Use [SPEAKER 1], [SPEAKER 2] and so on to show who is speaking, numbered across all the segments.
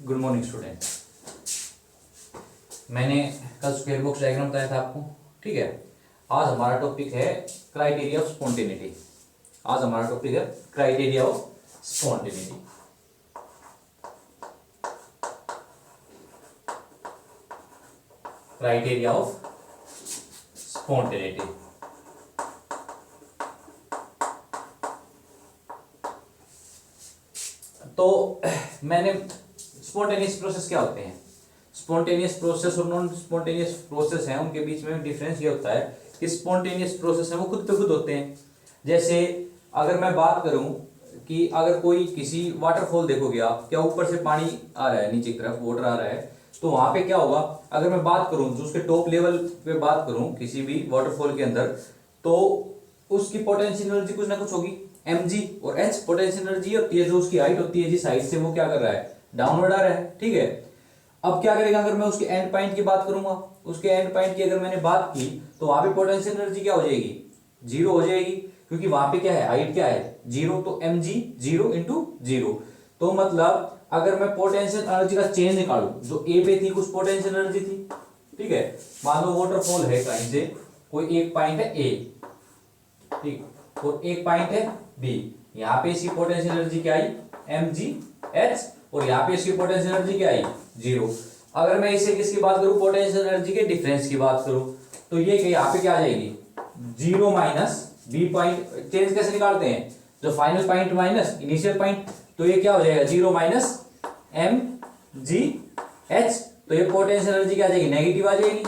[SPEAKER 1] Good morning student. मैंने कल square box diagram बताया था आपको, ठीक है। आज हमारा टॉपिक है क्राइटेरिया ऑफ स्पॉन्टेनिटी। आज हमारा टॉपिक है criteria of spontaneity. Criteria of spontaneity. तो मैंने स्पॉन्टेनियस प्रोसेस क्या होते हैं, स्पॉन्टेनियस प्रोसेस और नॉन स्पॉन्टेनियस प्रोसेस हैं, उनके बीच में डिफरेंस ये होता है कि स्पॉन्टेनियस प्रोसेस है वो खुद पे खुद होते हैं। जैसे अगर मैं बात करूं कि अगर कोई किसी वाटरफॉल देखोगे आप, क्या ऊपर से पानी आ रहा है, नीचे की तरफ वाटर आ रहा है, तो वहां पे क्या होगा, अगर मैं बात करूं जो उसके टॉप लेवल पे बात करूं किसी भी वाटरफॉल के अंदर, तो उसकी पोटेंशियल एनर्जी कुछ ना कुछ होगी, mg और h पोटेंशियल एनर्जी होती है। जो उसकी हाइट होती है जिस हाइट से वो क्या कर रहा है, डाउनवर्ड आ रहा है, ठीक है। अब क्या करेगा, अगर मैं उसके एंड पॉइंट की बात करूंगा, उसके एंड पॉइंट की अगर मैंने बात की तो वहां पे पोटेंशियल एनर्जी क्या हो जाएगी, जीरो हो जाएगी, क्योंकि वहां पे क्या है, हाइट क्या है, जीरो। तो mg जीरो इंटू जीरो। तो मतलब अगर मैं पोटेंशियल एनर्जी का चेंज निकालू, जो ए पे थी कुछ पोटेंशियल एनर्जी थी, ठीक है। मान लो वाटरफॉल है कहीं से, कोई एक पॉइंट है ए, ठीक, और एक पॉइंट है बी। यहाँ पे इसकी पोटेंशियल एनर्जी क्या आई, mgh, और यहाँ पे इसकी पोटेंशियल एनर्जी क्या आई, जीरो। अगर मैं इसे किसकी बात करूं, पोटेंशियल एनर्जी के डिफरेंस की बात करूं, तो ये यहाँ पे क्या आ जाएगी, zero minus B point. Change कैसे निकालते हैं, जो final point minus initial point, तो ये क्या हो जाएगा, जीरो माइनस mgh। तो ये पोटेंशियल एनर्जी क्या आ जाएगी, नेगेटिव आ जाएगी।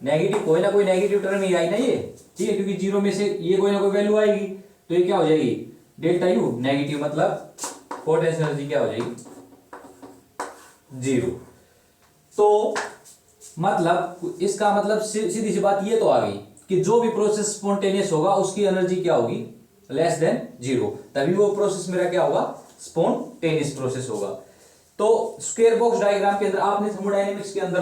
[SPEAKER 1] नेगेटिव, कोई ना कोई नेगेटिव टर्म ही आई ना ये, ठीक है, क्योंकि जीरो में से ये कोई ना कोई वैल्यू आएगी, तो ये क्या हो जाएगी, डेल्टा यू नेगेटिव, मतलब पोटेंशियल एनर्जी क्या हो जाएगी, जीरो। तो मतलब इसका मतलब सीधी सी बात ये तो आ गई कि जो भी प्रोसेस स्पॉन्टेनियस होगा उसकी एनर्जी क्या होगी, लेस देन जीरो, तभी वो प्रोसेस मेरा क्या होगा, स्पॉन्टेनियस प्रोसेस होगा। तो स्क्वायर बॉक्स डायग्राम के अंदर आपने थर्मोडायनेमिक्स के अंदर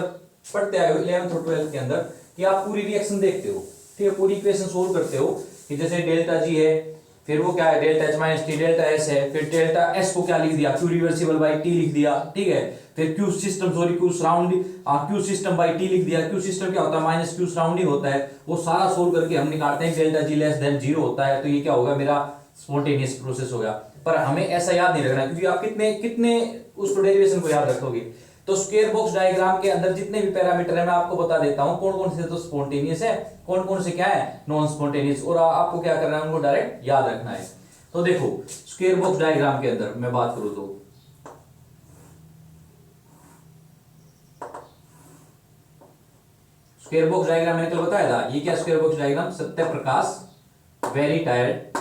[SPEAKER 1] पढ़ते आए हो 11th और 12th के अंदर, कि आप पूरी रिएक्शन देखते हो, ठीक है, पूरी इक्वेशन सोल्व करते हो कि जैसे डेल्टा जी है, फिर वो क्या है, delta H minus T, delta S है, फिर डेल्टा एस को क्या लिख दिया, क्यू रिवर्सिबल बाई टी लिख दिया, ठीक है। फिर Q system, sorry Q surrounding, Q system by T लिख दिया। क्यू सिस्टम क्या होता है, माइनस क्यू सराउंडिंग होता है। वो सारा सोल्व करके हम निकालते हैं delta G less than zero होता है, तो ये क्या होगा, मेरा स्पॉन्टेनियस प्रोसेस होगा। पर हमें ऐसा याद नहीं रखना, क्योंकि आप कितने कितने उसको डेरिवेशन को याद रखोगे। तो स्क्वायर बॉक्स डायग्राम के अंदर जितने भी पैरामीटर है मैं आपको बता देता हूं, कौन कौन से तो स्पॉन्टेनियस है, कौन कौन से क्या है, नॉन स्पॉन्टेनियस, और आपको क्या करना है, उनको डायरेक्ट याद रखना है। तो देखो स्क्वायर बॉक्स डायग्राम के अंदर मैं बात करूं तो स्क्वायर बॉक्स डायग्राम मैंने कल बताया था, ये क्या square box diagram, Satya Prakash, very tired,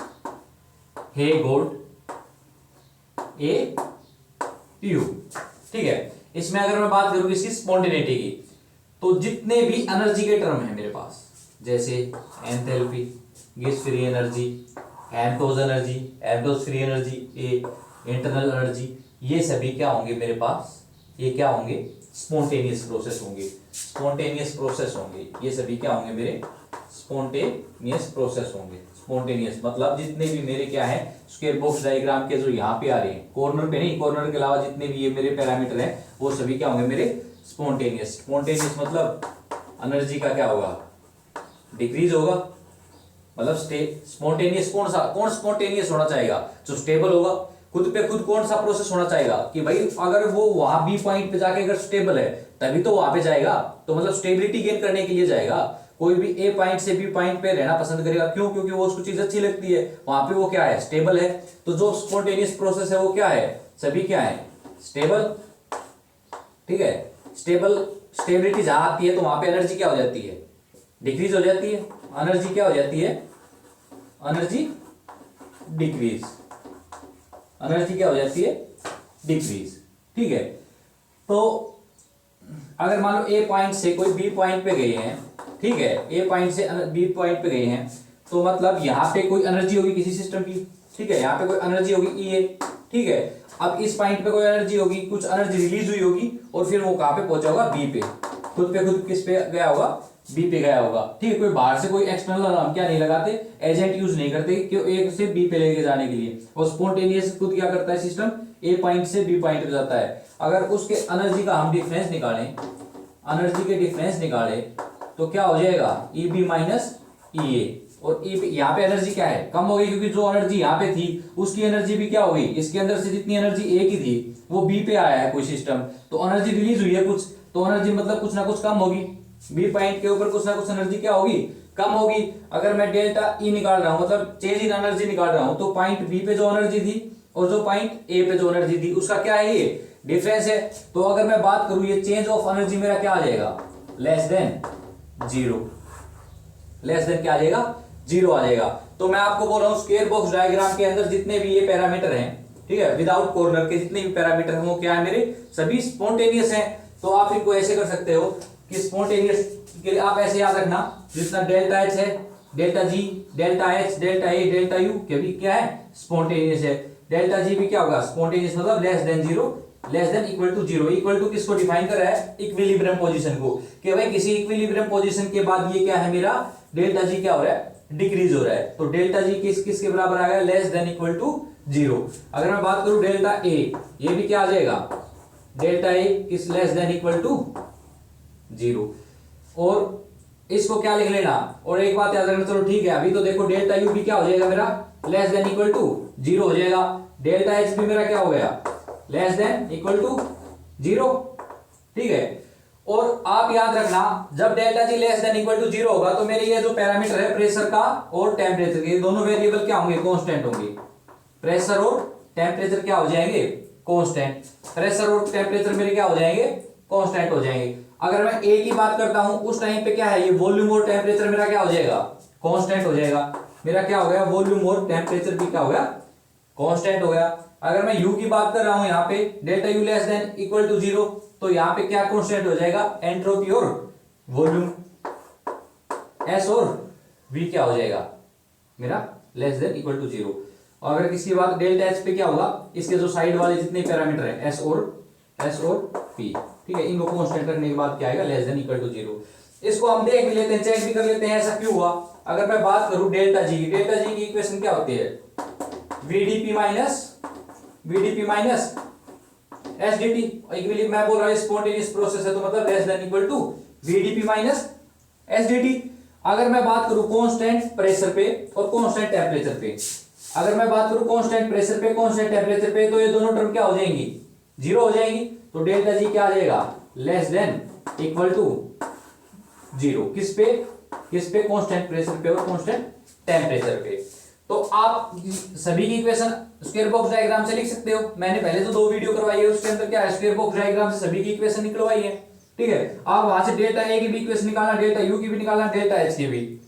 [SPEAKER 1] hey gold, a tube, ठीक है। इसमें अगर मैं बात करूं इसकी स्पॉन्टेनिटी की, तो जितने भी एनर्जी के टर्म है मेरे पास, जैसे एंथैल्पी, गैस फ्री एनर्जी, एम्टोज एनर्जी, एम्टोज फ्री एनर्जी, इंटरनल एनर्जी, ये सभी क्या होंगे मेरे पास, ये क्या होंगे, स्पॉन्टेनियस प्रोसेस होंगे, स्पॉन्टेनियस प्रोसेस होंगे। ये सभी क्या होंगे, मेरे स्पॉन्टेनियस प्रोसेस होंगे। स्पॉन्टेनियस मतलब जितने भी मेरे क्या है, स्क्वायर बॉक्स डायग्राम के जो यहाँ पे आ रहे हैं, कॉर्नर पे नहीं, कॉर्नर के अलावा जितने भी ये मेरे पैरामीटर हैं वो सभी क्या होंगे, मेरे स्पॉन्टेनियस। स्पॉन्टेनियस मतलब एनर्जी का क्या होगा, डिक्रीज होगा। मतलब स्पॉन्टेनियस कौन स्पॉन्टेनियस होना चाहेगा, जो स्टेबल होगा, खुद पे खुद कौन सा प्रोसेस होना चाहेगा कि भाई अगर वो वहां बी पॉइंट पे जाके अगर स्टेबल है तभी तो वहां पे जाएगा, तो मतलब स्टेबिलिटी गेन करने के लिए जाएगा। कोई भी ए पॉइंट से बी पॉइंट पे रहना पसंद करेगा, क्यों, क्योंकि वो उसको चीज अच्छी लगती है, वहां पे वो क्या है, स्टेबल है। तो जो स्पॉन्टेनियस प्रोसेस है वो क्या है, सभी क्या है, स्टेबल, ठीक है। स्टेबिलिटी जहां आती है तो वहां पे एनर्जी क्या हो जाती है, डिक्रीज हो जाती है। एनर्जी क्या हो जाती है, एनर्जी डिक्रीज, एनर्जी क्या हो जाती है, डिक्रीज, ठीक है। तो अगर मान लो ए पॉइंट से कोई बी पॉइंट पे गए हैं, ठीक है, ए पॉइंट से बी पॉइंट पे गए हैं, तो मतलब यहाँ पे कोई एनर्जी होगी किसी सिस्टम की, ठीक है, यहाँ पे कोई एनर्जी होगी ई ए, ठीक है। अब इस पॉइंट पे कोई एनर्जी होगी, कुछ एनर्जी रिलीज हुई होगी, और फिर वो कहाँ पे पहुंचा होगा, बी पे खुद किस पे गया होगा, बी पे गया होगा, ठीक है। कोई बाहर से कोई एक्सटर्नल हम क्या नहीं लगाते, एजेंट यूज नहीं करते, क्यों, एक से बी पे लेके जाने के लिए। और स्पॉन्टेनियस खुद क्या करता है सिस्टम, ए पॉइंट से बी पॉइंट हो जाता है। अगर उसके एनर्जी का हम डिफरेंस निकालें, एनर्जी के डिफरेंस निकालें तो क्या हो जाएगा, ई बी माइनस ई ए। और यहाँ पे एनर्जी क्या है, कम हो गई, क्योंकि जो एनर्जी यहाँ पे थी उसकी एनर्जी भी क्या हो गई, इसके अंदर से जितनी एनर्जी ए की थी वो बी पे आया है कोई सिस्टम, तो एनर्जी रिलीज हुई है कुछ, तो एनर्जी मतलब कुछ ना कुछ कम होगी, बी पॉइंट के ऊपर कुछ ना कुछ एनर्जी क्या होगी, कम होगी। अगर मैं डेल्टा ई निकाल रहा हूँ, मतलब चेंज इन एनर्जी निकाल रहा हूँ, तो पॉइंट बी पे जो एनर्जी थी और जो पॉइंट ए पे जो एनर्जी थी उसका क्या है, ये डिफरेंस है। तो अगर मैं बात करूं, ये चेंज ऑफ एनर्जी मेरा क्या आ जाएगा, less than zero, less then क्या आ जाएगा, जीरो आ जाएगा। तो मैं आपको बोल रहा हूं स्क्वायर बॉक्स डायग्राम के अंदर जितने भी ये पैरामीटर हैं, ठीक है, विदाउट कॉर्नर के जितने भी पैरामीटर हैं वो क्या है मेरे, सभी स्पॉन्टेनियस हैं। तो आप इनको ऐसे कर सकते हो कि स्पॉन्टेनियस के लिए आप ऐसे याद रखना, जितना डेल्टा एच है, delta G, delta H, delta A, delta U के भी क्या है, स्पॉन्टेनियस है। डेल्टा जी भी क्या होगा, स्पॉन्टेनियस मतलब less than zero, less than equal to zero. Equal to किसको डिफाइन कर रहा है, इक्विलिब्रियम पोजीशन को, कि भाई किसी इक्विलिब्रियम पोजीशन के बाद ये क्या है मेरा, डेल्टा जी क्या हो रहा है, डिक्रीज हो रहा है। तो डेल्टा जी किसके बराबर आ गया, less than equal to zero. अगर मैं बात करूं डेल्टा ए, ये भी क्या आ जाएगा, डेल्टा ए किस, less than equal to zero. और इसको क्या लिख लेना, और एक बात याद रखना, चलो ठीक है, अभी तो देखो डेल्टा यू भी क्या हो जाएगा मेरा, less than equal to zero हो जाएगा। डेल्टा एच भी मेरा क्या हो गया, less than equal to zero, ठीक है। और आप याद रखना, जब delta G less than equal to zero होगा तो मेरे ये जो पैरामीटर है प्रेशर का और टेम्परेचर के, दोनों वेरिएबल क्या होंगे, कांस्टेंट होंगे। प्रेशर और टेम्परेचर क्या हो जाएंगे, कांस्टेंट। प्रेशर और टेम्परेचर मेरे क्या हो जाएंगे, कांस्टेंट हो जाएंगे। अगर मैं ए की बात करता हूं उस टाइम पे क्या है, ये वॉल्यूम और टेम्परेचर मेरा क्या हो जाएगा, कांस्टेंट हो जाएगा। मेरा क्या हो गया, वॉल्यूम और टेम्परेचर भी क्या हो गया, कांस्टेंट हो गया। अगर मैं यू की बात कर रहा हूं यहाँ पे, delta U less than equal to zero, तो यहाँ पे क्या कांस्टेंट हो जाएगा, एंट्रोपी और वॉल्यूम, एस और वी क्या हो जाएगा मेरा, less than equal to zero. और अगर किसी बात डेल्टा एच पे क्या होगा, इसके जो साइड वाले जितने पैरामीटर है, एस और पी, ठीक है, इनको कांस्टेंट करने के बाद क्या आएगा, less than equal to zero. इसको हम देख भी लेते हैं, चेक भी कर लेते हैं ऐसा क्यों हुआ। अगर मैं बात करूं डेल्टा जी की, डेल्टा जी की इक्वेशन क्या होती है, वीडीपी माइनस एसडीटी। इक्विलिब्रियम मैं बोल रहा हूं स्पॉन्टेनियस प्रोसेस है, तो मतलब less than equal to VDP minus SDT. अगर मैं बात करूं कांस्टेंट प्रेशर पे और कांस्टेंट टेम्परेचर पे, अगर मैं बात करूं कांस्टेंट प्रेशर पे, कांस्टेंट टेम्परेचर पे, तो ये दोनों टर्म क्या हो जाएंगी, जीरो हो जाएंगी। तो डेल्टा जी क्या आ जाएगा, less than equal to zero. किस पे, कांस्टेंट प्रेशर पे और कांस्टेंट टेम्परेचर पे। तो आप सभी की इक्वेशन स्क्वायर बॉक्स डायग्राम से लिख सकते हो। मैंने पहले तो 2 वीडियो करवाई है, उसके अंदर क्या है, स्क्वायर बॉक्स डायग्राम से सभी की इक्वेशन निकलवाई है, ठीक है। आप वहां से डेल्टा ए की भी इक्वेशन निकालना, डेल्टा यू की भी निकालना, डेल्टा एच की भी,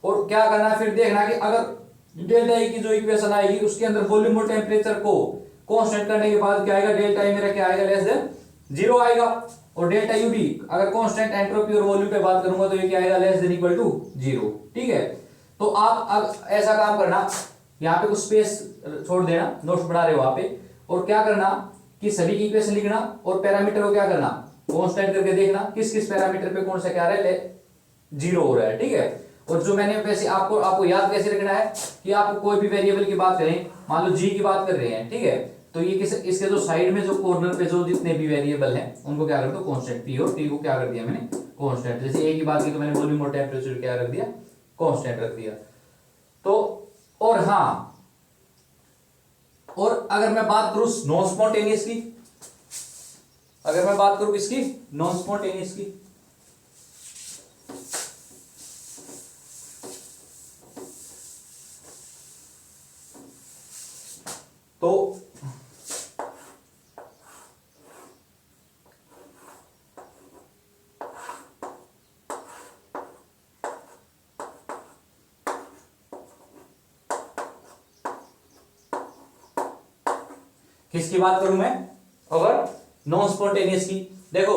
[SPEAKER 1] और क्या करना फिर देखना कि अगर डेल्टा ए की जो इक्वेशन आएगी उसके अंदर वॉल्यूम और टेम्परेचर को कांस्टेंट करने के बाद क्या आएगा, डेल्टा ए मेरा क्या आएगा, लेस देन जीरो आएगा। और डेल्टा यू भी अगर कांस्टेंट एंट्रोपी और वॉल्यूम पे बात करूंगा तो ये क्या आएगा, less than equal to zero, ठीक है। तो आप अब ऐसा काम करना, यहाँ पे कुछ स्पेस छोड़ देना, नोट्स बढ़ा रहे हो वहां पे, और क्या करना कि सभी की इक्वेशन लिखना और पैरामीटर को क्या करना, कांस्टेंट करके देखना किस किस पैरामीटर पे कौन सा क्या आ रहा है, जीरो हो रहा है, ठीक है। और जो मैंने वैसे आपको याद कैसे रखना है कि आपको कोई भी वेरिएबल की बात करें, मान लो जी की बात कर रहे हैं, ठीक है, तो ये इसके जो साइड में जो कॉर्नर पे जो जितने भी वेरिएबल हैं उनको क्या कर दो कांस्टेंट, पी और टी को क्या कर दिया मैंने कांस्टेंट। जैसे ए की बात की तो मैंने वॉल्यूम और टेम्परेचर क्या रख दिया, कांस्टेंट रख दिया। तो और हाँ, और अगर मैं बात करूं नॉन स्पॉन्टेनियस की, अगर मैं बात करूं किसकी, नॉन स्पॉन्टेनियस की, तो किसकी बात करूं मैं, अगर नॉन स्पॉन्टेनियस की, देखो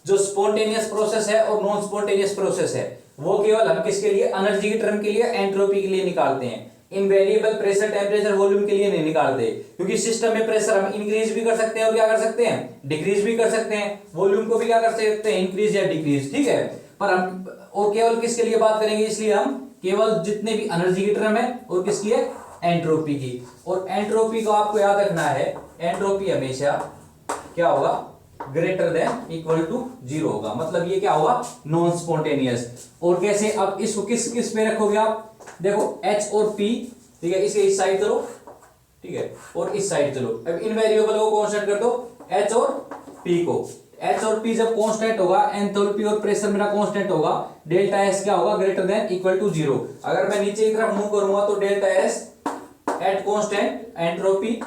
[SPEAKER 1] जो स्पॉन्टेनियस प्रोसेस है और नॉन स्पॉन्टेनियस प्रोसेस है वो केवल हम किसके लिए, एनर्जी की टर्म के लिए, एंट्रोपी के लिए निकालते हैं। इन वेरिएबल प्रेशर टेम्परेचर वॉल्यूम के लिए नहीं निकालते, क्योंकि सिस्टम में प्रेशर हम इंक्रीज भी कर सकते हैं और क्या कर सकते हैं, डिक्रीज भी कर सकते हैं। वॉल्यूम को भी क्या कर सकते हैं, इंक्रीज या डिक्रीज, ठीक है। पर हम और केवल किसके लिए बात करेंगे, इसलिए हम केवल जितने भी एनर्जी की टर्म है और किसकी है, एंट्रोपी की। और एंट्रोपी को आपको याद रखना है एंट्रोपी हमेशा क्या होगा, ग्रेटर देन इक्वल टू 0 होगा, मतलब ये क्या होगा, नॉन स्पॉन्टेनियस। और कैसे, अब इसको किस किस पे रखोगे आप, देखो H और P, ठीक है, इसे इस साइड करो, ठीक है, और इस साइड चलो। अब इन वेरिएबल को कांस्टेंट कर दो, H और P को। H और P जब कांस्टेंट होगा, एंथैल्पी और प्रेशर मेरा कांस्टेंट होगा, डेल्टा S क्या होगा, ग्रेटर देन इक्वल टू 0। अगर मैं नीचे की तरफ मूव करूंगा तो delta S at constant entropy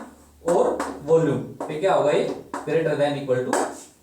[SPEAKER 1] और वॉल्यूम पे क्या होगा, ये ग्रेटर देन इक्वल टू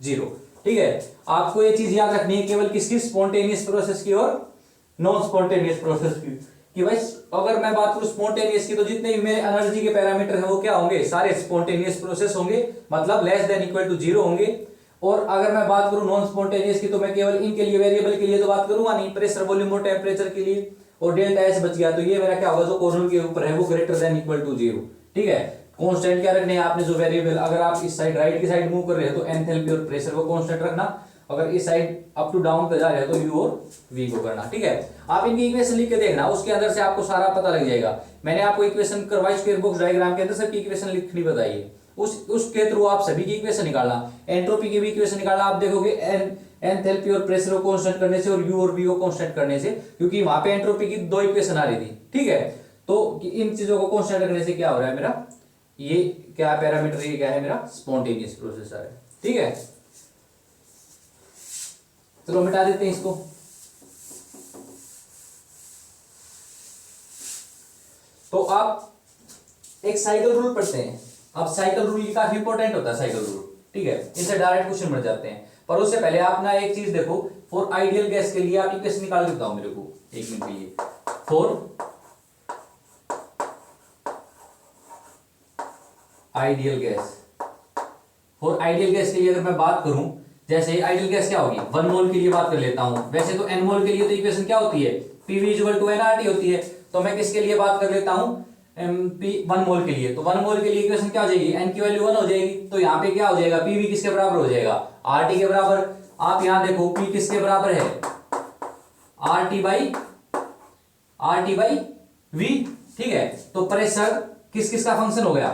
[SPEAKER 1] 0। ठीक है, आपको ये चीज याद रखनी है केवल किसकी, स्पॉन्टेनियस प्रोसेस की और नॉन स्पॉन्टेनियस प्रोसेस की। कि भाई अगर मैं बात करूं स्पॉन्टेनियस की, तो जितने भी मेरे एनर्जी के पैरामीटर हैं वो क्या होंगे, सारे स्पॉन्टेनियस प्रोसेस होंगे, मतलब लेस देन इक्वल टू 0 होंगे। और अगर मैं बात करूं नॉन स्पॉन्टेनियस की, तो मैं केवल इनके लिए वेरिएबल के लिए तो बात करूंगा नहीं, प्रेशर, वॉल्यूम और टेम्परेचर के लिए, और डेल्टा एस बच गया, तो ये मेरा क्या होगा, जो कॉर्नर के ऊपर है वो ग्रेटर देन इक्वल टू 0। ठीक है, कांस्टेंट क्या रखने हैं आपने, जो वेरिएबल, अगर आप इस साइड राइट की साइड मूव कर रहे हैं तो एंथैल्पी और प्रेशर को कांस्टेंट रखना, अगर इस साइड अप टू डाउन पे जा रहे हैं तो यू और वी को करना। ठीक है, आप इनकी इक्वेशन लिख के देखना, उसके अंदर से आपको सारा पता लग जाएगा। मैंने आपको इक्वेशन करवाई स्क्वायर बॉक्स डायग्राम के अंदर सबकी इक्वेशन लिखनी बताइए, उसके थ्रू आप सभी की इक्वेशन निकालना, एंट्रोपी की भी इक्वेशन निकालना। आप देखोगे एंथैल्पी और प्रेशर को कांस्टेंट करने से और यू और वी को कांस्टेंट करने से, क्योंकि वहां पे एंट्रोपी की 2 इक्वेशन आ रही थी। ठीक है, तो इन चीजों को कांस्टेंट रखने से क्या हो रहा है मेरा, ये क्या पैरामीटर, ये क्या है मेरा, स्पॉन्टेनियस प्रोसेस है। ठीक है, चलो मिटा देते हैं इसको। तो आप एक साइकिल रूल पढ़ते हैं, अब साइकिल रूल काफी इंपॉर्टेंट होता है साइकिल रूल। ठीक है, इससे डायरेक्ट क्वेश्चन बन जाते हैं, पर उससे पहले आप ना एक चीज देखो, फॉर आइडियल गैस के लिए आप इक्वेशन निकाल के बताओ मेरे को 1 मिनट के लिए। For ideal gas, for ideal gas के लिए अगर मैं बात करूं, जैसे आइडियल गैस क्या होगी, 1 मोल के लिए बात कर लेता हूं। वैसे तो n मोल के लिए तो इक्वेशन क्या होती है, PV = nRT होती है। तो मैं किसके लिए बात कर लेता हूं, P 1 मोल के लिए। तो 1 मोल के लिए इक्वेशन क्या हो जाएगी, n की वैल्यू 1 हो जाएगी। तो यहाँ पे क्या हो जाएगा, PV किसके बराबर हो जाएगा, RT के बराबर। आप यहाँ देखो P किसके बराबर है, RT बाई V। ठीक है, तो प्रेशर किस किस का फंक्शन हो गया,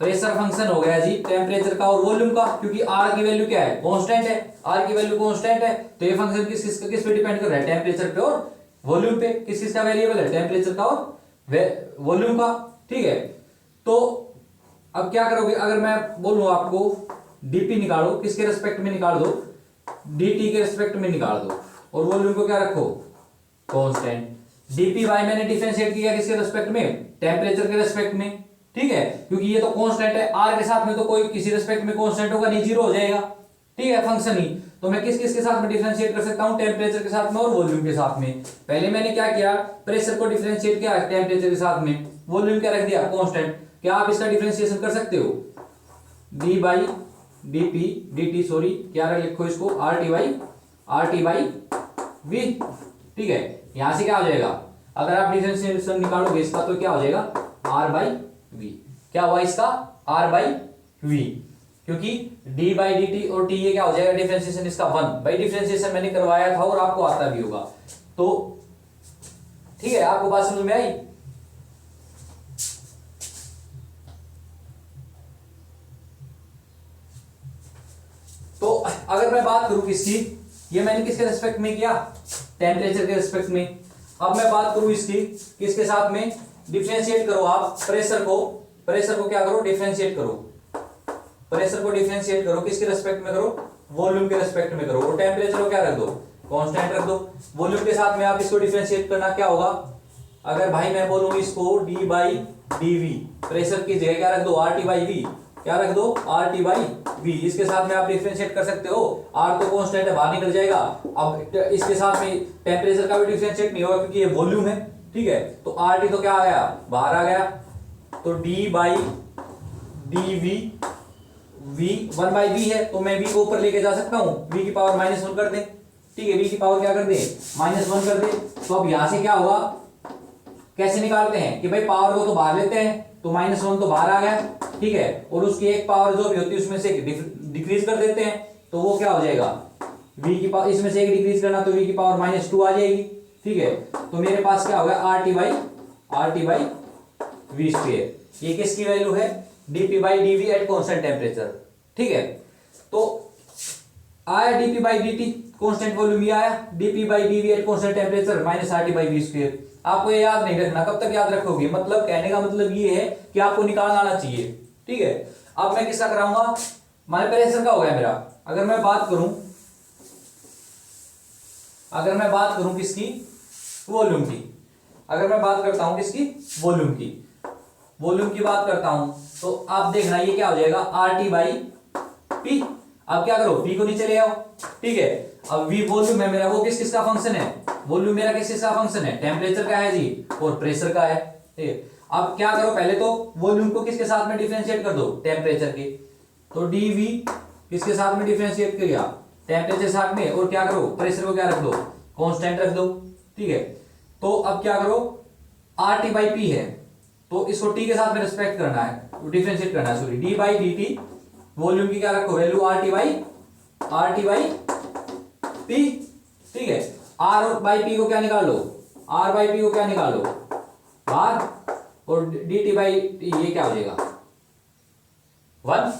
[SPEAKER 1] प्रेशर फंक्शन हो गया जी टेम्परेचर का और वॉल्यूम का, क्योंकि R की वैल्यू क्या है, कांस्टेंट है, R की वैल्यू कांस्टेंट है। तो ये फंक्शन किस पे डिपेंड कर रहा है, टेम्परेचर पे और वॉल्यूम पे। किस किस का वेरिएबल है, टेम्परेचर का और वॉल्यूम का। ठीक है, तो अब क्या करोगे, अगर मैं बोलूं आपको डीपी निकालो, किसके रेस्पेक्ट में निकाल दो, डीटी के रेस्पेक्ट में निकाल दो, और वॉल्यूम को क्या रखो, कांस्टेंट। डीपी बाई मैंने डिफरेंशिएट किया किसके रेस्पेक्ट में, टेम्परेचर के रेस्पेक्ट में। ठीक है, क्योंकि ये तो कांस्टेंट है, आर के साथ में तो कोई किसी रेस्पेक्ट में कांस्टेंट होगा नहीं, 0 हो जाएगा। ठीक है, फंक्शन ही। तो मैं किस किस के साथ में डिफरेंशिएट कर सकता हूं, टेम्परेचर के साथ में और वॉल्यूम के साथ में। पहले मैंने क्या किया, प्रेशर को डिफरेंशिएट किया टेम्परेचर के साथ में, वॉल्यूम क्या रख दिया, कांस्टेंट। क्या आप इसका डिफरेंशिएशन कर सकते हो, D by DP dt, sorry क्या लिखो इसको, RT बाई V। ठीक है, यहां से क्या हो जाएगा, अगर आप डिफरेंशिएशन निकालोगे इसका तो क्या हो जाएगा, R बाई V। क्या हुआ इसका, R बाई V, क्योंकि d बाई dt और t ये क्या हो जाएगा, डिफरेंशिएशन इसका 1 बाई डिफरेंशिएशन मैंने करवाया था और आपको आता भी होगा। तो ठीक है, आपको बात समझ में आई। तो अगर मैं बात करूं किसकी, ये मैंने किसके रेस्पेक्ट में किया, टेम्परेचर के रेस्पेक्ट में। अब मैं बात करूं इसकी किसके साथ में, डिफरेंशिएट करो आप प्रेशर को क्या करो, डिफरेंशिएट करो, प्रेशर को डिफरेंशिएट करो, किसके रेस्पेक्ट में करो, वॉल्यूम के रेस्पेक्ट में करो, और टेम्परेचर को क्या रख दो, कांस्टेंट रख दो। वॉल्यूम के साथ में आप इसको डिफरेंशिएट करना, क्या होगा, अगर भाई मैं बोलूं इसको d बाई dv, प्रेशर की जगह क्या रख दो, RT बाई V, क्या रख दो, RT बाई V। इसके साथ में आप डिफरेंशिएट कर सकते हो, R तो कांस्टेंट है, बाहर निकल जाएगा। अब इसके साथ में टेम्परेचर का भी डिफरेंशिएट नहीं होगा क्योंकि ये वॉल्यूम है। ठीक है, तो RT तो क्या आ गया, बाहर आ गया, तो d by dv, v 1 by v है, तो मैं v को ऊपर लेके जा सकता हूं, v की पावर -1 कर दे। ठीक है, v की पावर क्या कर दे, -1 कर दे। तो अब यहां से क्या होगा, कैसे निकालते हैं कि भाई पावर को तो बाहर लेते हैं, तो -1 तो बाहर आ गया। ठीक है, और उसकी एक पावर जो भी होती है उसमें से डिक्रीज कर देते हैं, तो वो क्या हो जाएगा, v की पावर, इसमें से एक डिक्रीज करना तो v की पावर -2 आ जाएगी। ठीक है, तो मेरे पास क्या होगा, RT बाई V स्क्वायर। ये किसकी वैल्यू है, DP by DV at constant temperature. ठीक है, तो आया DP by D constant volume, ये आया DP by DV at constant temperature minus R T by V square. आपको ये याद नहीं रखना, कब तक याद रखोगे, मतलब कहने का मतलब ये है कि आपको निकालना आना चाहिए। ठीक है, अब मैं किसका कराऊंगा, माने प्रेशर का हो गया मेरा। अगर मैं बात करूं किसकी, वॉल्यूम की, अगर मैं बात करता हूं किसकी, वॉल्यूम की बात करता हूं, तो आप देखना ये क्या हो जाएगा, आर टी बाई पी। अब क्या करो, पी को नीचे ले आओ। ठीक है, अब वी वॉल्यूम है मेरा, वो किस किसका फंक्शन है, वॉल्यूम मेरा किस किसका फंक्शन है, टेम्परेचर का है जी और प्रेशर का है। ठीक है, अब क्या करो, पहले तो वॉल्यूम को किसके साथ में डिफरेंशिएट कर दो, टेम्परेचर के। तो डीवी किसके साथ में डिफरेंशिएट किया, टेम्परेचर साथ में, और क्या करो, प्रेशर को क्या रख दो, कांस्टेंट रख दो। ठीक है, तो अब क्या करो, आर टी बाई पी है, तो इसको टी के साथ में रिस्पेक्ट करना है, डिफरेंशिएट करना है, sorry, D by D T, volume की क्या रखो, value are T by P. ठीक है, आर बाई पी को क्या निकाल लो, आर बाई पी को क्या निकाल लो, आर, और डी टी बाई ये क्या हो जाएगा, 1।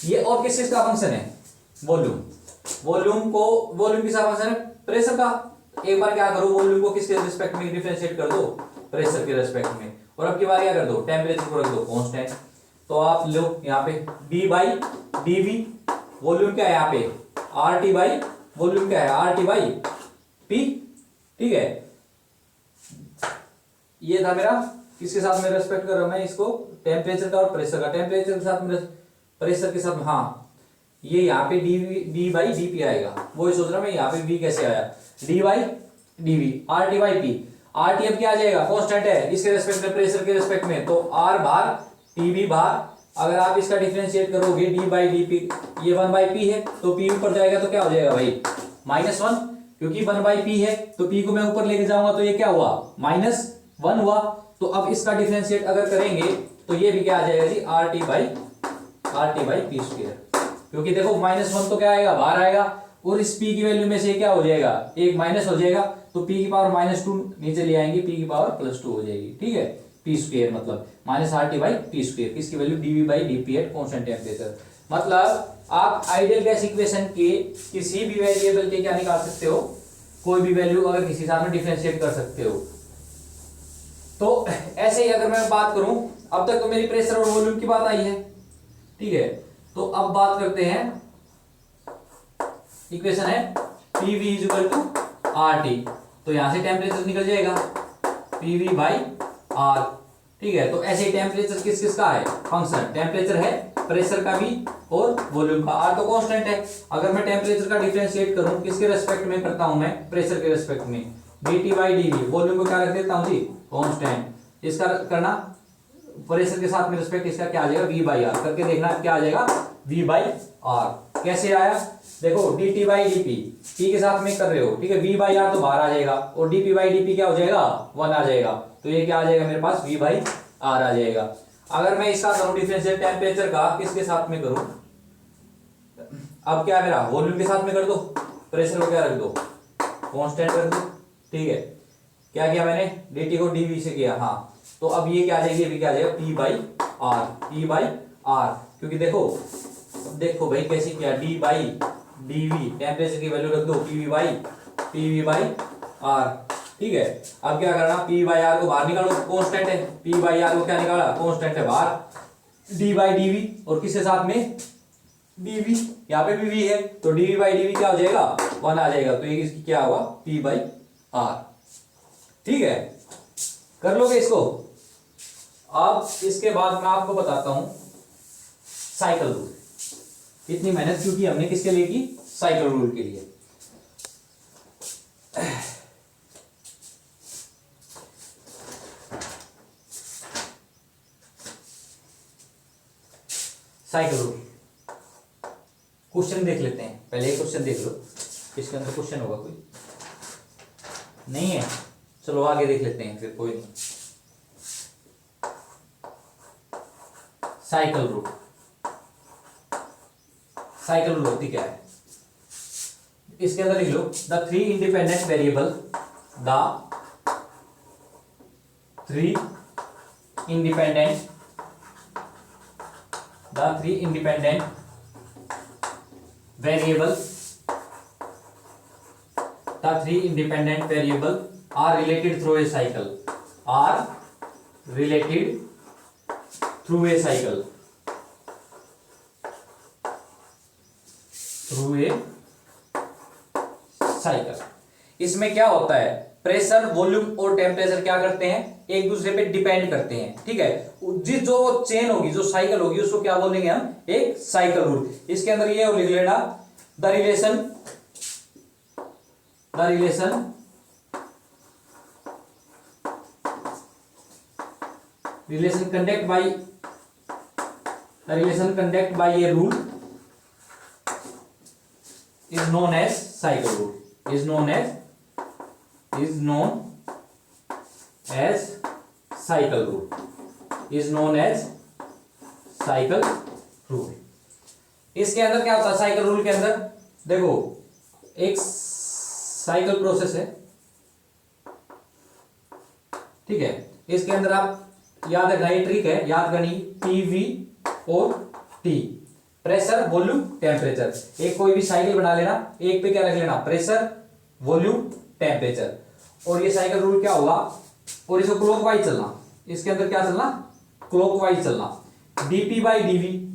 [SPEAKER 1] ये और किस चीज का फंक्शन है, वॉल्यूम किसका फंक्शन है, प्रेशर का। एक बार क्या करो, वॉल्यूम को किसके रिस्पेक्ट में डिफरेंशिएट कर दो, प्रेशर के रिस्पेक्ट में, और अब की बार क्या कर दो, टेम्परेचर को रख दो कांस्टेंट। तो आप लो यहाँ पे डी बाई डीवी, वॉल्यूम क्या है यहाँ पे, आर टी बाई, वॉल्यूम क्या है, आर टी बाई पी। ठीक है, ये था मेरा, किसके साथ में रेस्पेक्ट कर रहा हूं मैं इसको, टेम्परेचर का और प्रेशर का, टेम्परेचर के साथ में, प्रेशर के साथ, हाँ, ये यहाँ पे डी बाई डी पी आएगा, वो ही सोच रहा मैं यहाँ पे वी कैसे आया, D by DV, R T by P. R T अब क्या आ जाएगा, कांस्टेंट है इसके रेस्पेक्ट में, प्रेशर के रेस्पेक्ट में, तो R bar T B bar, अगर आप इसका डिफरेंशिएट करोगे डी बाई डी पी, ये 1 बाई पी है, तो पी ऊपर जाएगा तो क्या हो जाएगा भाई, -1, क्योंकि 1 बाई पी है, तो पी को मैं ऊपर लेके जाऊंगा तो ये क्या हुआ, -1 हुआ। तो अब इसका डिफरेंशिएट अगर करेंगे तो ये भी क्या आ जाएगा जी, R T by P square, क्योंकि देखो -1 तो क्या आएगा, बाहर आएगा, और इस p की वैल्यू में से क्या हो जाएगा, एक माइनस हो जाएगा, तो p की पावर -2 नीचे ले आएंगे, p की पावर +2 हो जाएगी। ठीक है, पी स्क्वायर मतलब -RT/p स्क्वायर, किसकी value dV by dP eight constant temperature. मतलब आप आइडियल गैस इक्वेशन के किसी भी वेरिएबल के क्या निकाल सकते हो, कोई भी वैल्यू अगर किसी साथ में डिफरेंशिएट कर सकते हो। तो ऐसे ही अगर मैं बात करूं, अब तक तो मेरी प्रेशर और वॉल्यूम की बात आई है। ठीक है, तो अब बात करते हैं, इक्वेशन है PV = RT, तो यहां से टेम्परेचर निकल जाएगा PV बाई R। ठीक है, तो ऐसे टेम्परेचर किस किस का है, फंक्शन टेम्परेचर है, प्रेशर का भी और वॉल्यूम का। R तो कांस्टेंट है, अगर मैं टेम्परेचर का डिफरेंशिएट करूं, किसके रेस्पेक्ट में करता हूं मैं, प्रेशर के रेस्पेक्ट में, dt बाई dV, वॉल्यूम को क्या रख देता हूं जी, कांस्टेंट। इसका करना प्रेशर के साथ में रिस्पेक्ट, इसका क्या आ जाएगा, V बाई R, करके देखना क्या आ जाएगा, V बाई R। कैसे आया, देखो dt बाई dP, P के साथ में कर रहे हो, ठीक है, V बाई R तो बाहर आ जाएगा, और dP बाई dP क्या हो जाएगा, 1 आ जाएगा, तो ये क्या आ जाएगा मेरे पास, V बाई R आ जाएगा। अगर मैं इसका करूं डिफरेंशियल टेम्परेचर का, किसके साथ में करूं, अब क्या मेरा वॉल्यूम के साथ में कर दो, प्रेशर को क्या रख दो, कांस्टेंट रख दो। ठीक है, क्या किया मैंने, dt को dV से किया, हाँ, तो अब ये क्या आ जाएगी, अभी क्या आ जाएगा, P बाई R, क्योंकि देखो भाई कैसे किया, d बाई dV, टेम्परेचर की वैल्यू रख दो, PV बाई R। ठीक है, अब क्या करना, P बाई R को बाहर निकालो, कांस्टेंट है, P बाई R को क्या निकाला, कांस्टेंट है बाहर, d बाई dV, और किसके साथ में, dV, यहाँ पे भी v है, तो dV बाई dV क्या हो जाएगा, 1 आ जाएगा, तो ये इसकी क्या हुआ, P बाई R। ठीक है, कर लोगे इसको। अब इसके बाद मैं आपको बताता हूं साइकिल रूल। इतनी मेहनत क्यों की हमने, किसके लिए की, साइकिल रूल के लिए। साइकिल रूल, क्वेश्चन देख लेते हैं, पहले एक क्वेश्चन देख लो, इसके अंदर क्वेश्चन होगा कोई, नहीं है, चलो आगे देख लेते हैं फिर, कोई नहीं। साइकिल रूल होती क्या है, इसके अंदर लिख लो, the three independent variable the three independent variable are related through a cycle, are related through a cycle, इसमें क्या होता है, प्रेशर, वॉल्यूम और टेम्परेचर क्या करते हैं, एक दूसरे पे डिपेंड करते हैं, ठीक है। जिस जो चेन होगी, जो साइकिल होगी, उसको क्या बोलेंगे हम, एक साइकिल रूल। इसके अंदर ये लिख लेना, the relation conduct by a rule is known as cycle rule, is known as cycle rule। इसके अंदर क्या होता है, साइकिल रूल के अंदर देखो, एक साइकिल प्रोसेस है, ठीक है। इसके अंदर आप याद रखना, ये ट्रिक है, याद करनी, पीवी और टी, प्रेशर, वॉल्यूम, टेम्परेचर। एक कोई भी साइकिल बना लेना, एक पे क्या रख लेना, प्रेशर, वॉल्यूम, टेम्परेचर, और ये साइकिल रूल क्या होगा, और इसको क्लॉकवाइज चलना, इसके अंदर क्या चलना, क्लॉकवाइज चलना, DP by DV,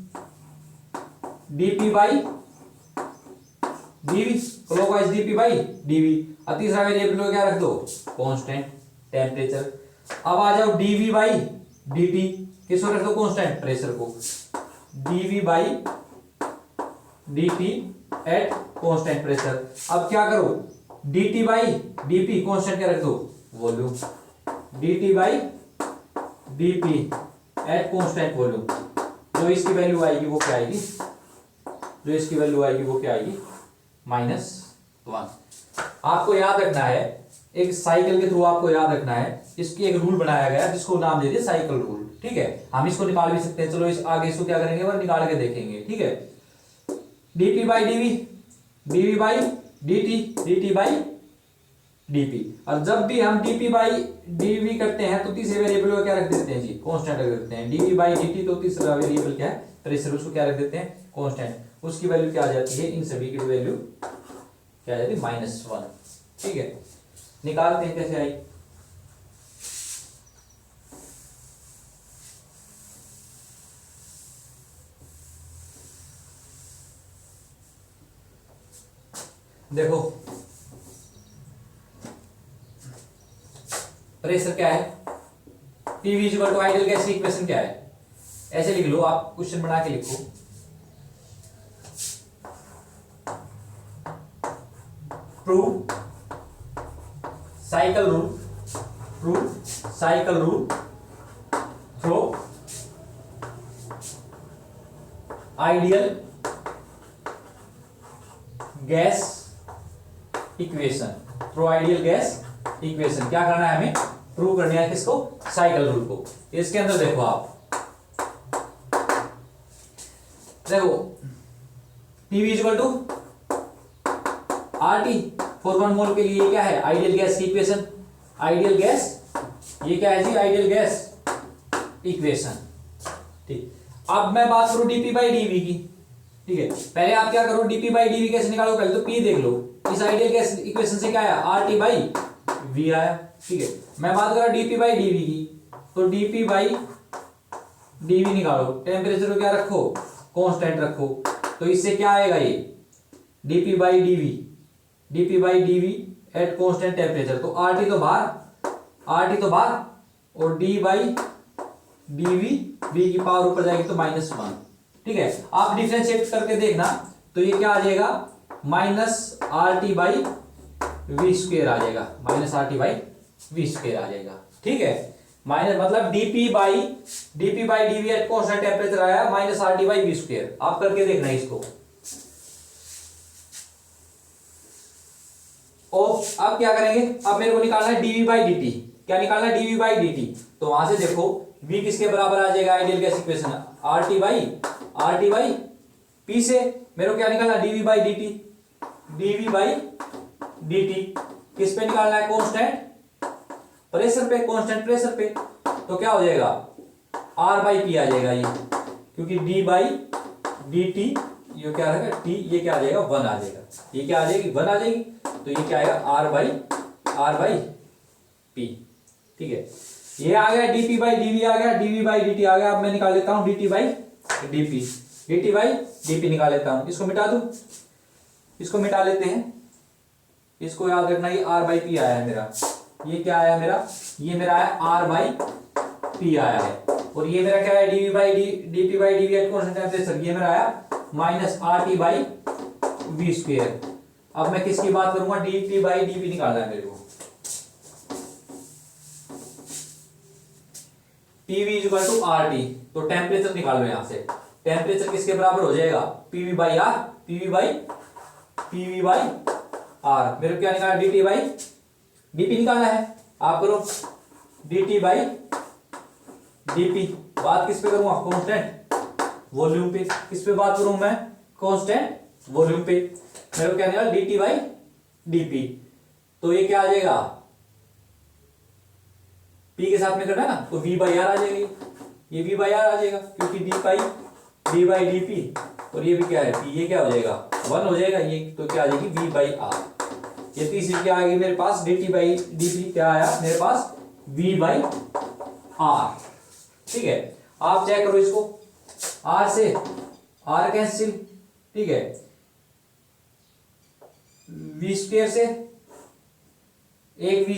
[SPEAKER 1] clockwise DP by DV. अब तीसरा वेरिएबल को क्या रख दो, कांस्टेंट, टेम्परेचर। अब आ जाओ डीवी बाई डीटी, किसको रख दो, कांस्टेंट, प्रेशर को, DV by DT at constant pressure. अब क्या करो, डीटी बाई डीपी, कांस्टेंट क्या रख दो, volume, DT by DP at constant volume. जो इसकी वैल्यू आएगी वो क्या आएगी, -1। आपको याद रखना है, एक साइकिल के थ्रू आपको याद रखना है, इसकी एक रूल बनाया गया जिसको नाम दे दिया साइकिल रूल, ठीक है। हम इसको निकाल भी सकते हैं, चलो इस आगे इसको क्या करेंगे, वह निकाल के देखेंगे, ठीक है। DP by DV, DV by DT, DT by DP. और जब भी हम डीपी बाई डीवी करते हैं तो तीसरे वेरिएबल को क्या रख देते हैं जी, कांस्टेंट रख देते हैं। डीवी बाई डीटी, तो तीसरा वेरिएबल क्या है, प्रेशर, उसको क्या रख देते हैं, कांस्टेंट। उसकी वैल्यू क्या आ जाती है, इन सभी की वैल्यू क्या आ जाती है, -1, ठीक है। निकालते हैं, कैसे आई, देखो प्रेशर क्या है, PV equal to ideal gas की इक्वेशन क्या है, ऐसे लिख लो, आप क्वेश्चन बना के लिखो, prove cycle rule through ideal gas equation, क्या करना है हमें, प्रूव करना है किसको, साइकिल रूल को। इसके अंदर देखो, आप देखो PV equal to RT for 1 mole के लिए क्या है, आइडियल गैस की इक्वेशन, आइडियल गैस, ये क्या है जी, आइडियल गैस इक्वेशन, ठीक। अब मैं बात करूं डीपी बाई डीवी की, ठीक है। पहले आप क्या करो, डीपी बाई डीवी कैसे निकालो, पहले तो पी देख लो, इस आइडियल गैस इक्वेशन से क्या आया, आरटी बाई वी आया, ठीक है। मैं बात कर रहा डीपी बाई डीवी की, तो डीपी बाई डीवी निकालो, टेम्परेचर को क्या रखो, कांस्टेंट रखो, तो इससे क्या आएगा, ये DP by DV at constant temperature, तो आरटी तो बाहर, और डी बाई डीवी, वी की पावर ऊपर जाएगी तो -1, ठीक है। आप डिफरेंशिएट करके देखना, तो ये क्या आ जाएगा, -RT बाई वी स्क्वेयर आ जाएगा, आ जाएगा, ठीक है। माइनस मतलब DP by DV at constant temperature आया -RT बाई वी स्क्वेयर। आप करके देखना इसको। और अब क्या करेंगे, अब मेरे को निकालना है डीवी बाई डीटी। क्या निकालना है, डीवी बाई डीटी। तो वहां से देखो v किसके बराबर आ जाएगा, ideal gas equation, RT by P से मेरे को क्या निकालना है, डीवी बाई डीटी। किस पे निकालना है, कांस्टेंट प्रेशर पे, तो क्या हो जाएगा, R बाई P आ जाएगा ये, क्योंकि डी बाई डी टी ये क्या रहेगा टी, ये क्या आ जाएगा 1 आ जाएगा, ये क्या आ जाएगी 1 आ जाएगी, तो ये क्या आएगा आर बाई पी। ठीक है, ये आ गया D P by D V आ गया, D V by D T आ गया। अब मैं निकाल लेता हूं D T by D P, D T by D P निकाल लेता हूं, इसको मिटा दूं, इसको मिटा लेते हैं। इसको याद रखना ये आर बाई पी आया है मेरा, ये क्या आया मेरा, ये मेरा आया आर बाई पी आया है, और ये मेरा क्या है D V by D P by D V at constant temperature, ये मेरा आया minus R T by V square. अब मैं किसकी बात करूंगा, D T by D P निकालना है मेरे को। P V equal to R T, तो टेम्परेचर निकाल लो यहां से, टेम्परेचर किसके बराबर हो जाएगा, P V by R, P V by R. मेरे को क्या निकालना, D T by D P निकालना है, आप करो D T by D P. बात किस पे करूंगा, कांस्टेंट वॉल्यूम पे। किस पे बात करूं मैं, कांस्टेंट वॉल्यूम पे। मेरे को क्या निकालना, D T by D P, तो ये क्या आ जाएगा, पी के साथ में करना है ना, तो वी बाई आर आ जाएगी, ये वी बाई आर आ जाएगा, क्योंकि डी बाई डी पी, और ये भी क्या है पी, ये क्या हो जाएगा 1 हो जाएगा, ये तो क्या आ जाएगी वी बाई आर। ये तीसरी क्या आएगी मेरे पास, D T by D P क्या आया मेरे पास, वी बाई आर। ठीक है, आप चेक करो इसको, आर से आर कैंसिल, ठीक है, वी स्क्वायर से एक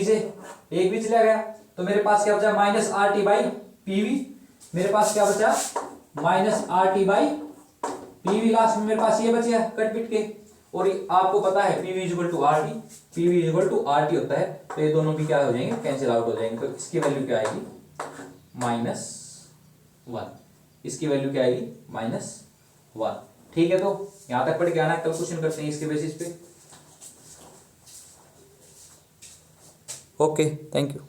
[SPEAKER 1] वी चला गया, तो मेरे पास क्या बचा minus R T by PV, मेरे पास क्या बचा minus R T by PV, last में मेरे पास ये बचा कट पिट के। और आपको पता है PV equal to R T, PV equal to R T होता है, तो ये दोनों भी क्या हो जाएंगे, कैंसिल आउट हो जाएंगे। तो इसकी वैल्यू क्या आएगी -1, इसकी वैल्यू क्या आएगी -1। ठीक है, तो यहां तक पढ़ के आना, कल क्वेश्चन करते हैं इसके बेसिस पे। Okay, thank you.